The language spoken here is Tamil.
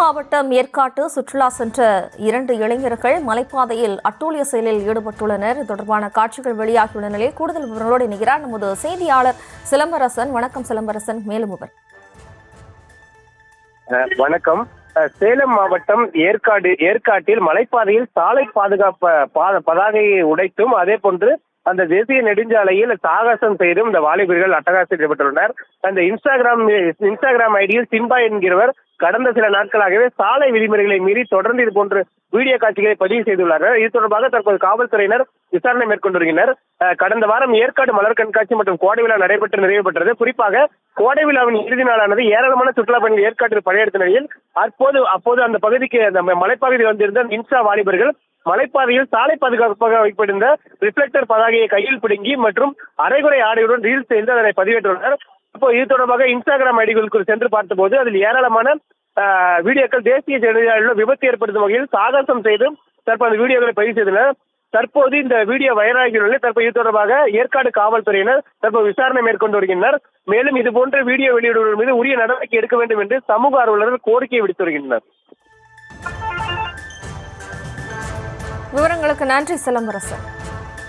மாவட்டம் ஏற்காட்டு சுற்றுலா சென்ற 2 இளைஞர்கள் மலைப்பாதையில் அட்டூழிய செயலில் ஈடுபட்டுள்ளனர். தொடர்பான காட்சிகள் வெளியாகியுள்ள நிலையில் கூடுதல் விவரங்களோடு இணைகிறார் நமது செய்தியாளர் சிலம்பரசன். வணக்கம் சிலம்பரசன், மேலும் விவரம். வணக்கம். சேலம் மாவட்டம் ஏற்காட்டில் மலைப்பாதையில் சாலை பாதுகாப்பு பதாகையை உடைத்தும் அதே போன்று அந்த தேசிய நெடுஞ்சாலையில் சாகசம் செய்தும் இந்த வாலிபர்கள் அட்டகாசத்தில் ஈடுபட்டுள்ளனர். அந்த இன்ஸ்டாகிராம் ஐடியில் சிம்பா என்கிறவர் கடந்த சில நாட்களாகவே சாலை விதிமுறைகளை மீறி தொடர்ந்து இது போன்ற வீடியோ காட்சிகளை பதிவு செய்துள்ளார்கள். இது தொடர்பாக தற்போது காவல்துறையினர் விசாரணை மேற்கொண்டு வருகின்றனர். கடந்த வாரம் ஏற்காடு மலர் கண்காட்சி மற்றும் கோடை விழா நிறைவு பெற்றது. குறிப்பாக கோடை விழாவின் இறுதி நாளானது ஏராளமான சுற்றுலா பயணிகள் ஏற்காட்டில் படையெடுத்த நிலையில் அப்போது அந்த பகுதிக்கு அந்த மலைப்பகுதியில் வந்திருந்த இன்ஸ்டா வாலிபர்கள் மலைப்பாதையில் சாலை பாதுகாப்பாக வைத்திருந்த ரிஃப்ளெக்டர் பதாகையை கையில் பிடுங்கி மற்றும் அரைகுறை ஆடையுடன் ரீல்ஸ் செய்து அதனை பதிவேற்றுள்ளனர். இப்போ இது தொடர்பாக இன்ஸ்டாகிராம் ஐடிகளுக்கு சென்று பார்த்தபோது அதில் ஏராளமான வீடியோக்கள் தேசிய நெடுஞ்சாலையில் விபத்து ஏற்படுத்தும் வகையில் சாகசம் செய்து தற்போது வீடியோக்களை பதிவு செய்துள்ளனர். தற்போது இந்த வீடியோ வைரலாகியுள்ள தற்போது இது தொடர்பாக ஏற்காடு காவல்துறையினர் தற்போது விசாரணை மேற்கொண்டு வருகின்றனர். மேலும் இதுபோன்ற வீடியோ வெளியிடுவதன் மீது உரிய நடவடிக்கை எடுக்க வேண்டும் என்று சமூக ஆர்வலர்கள் கோரிக்கை விடுத்து வருகின்றனர். விவரங்களுக்கு நன்றி சிலம்பரசன்.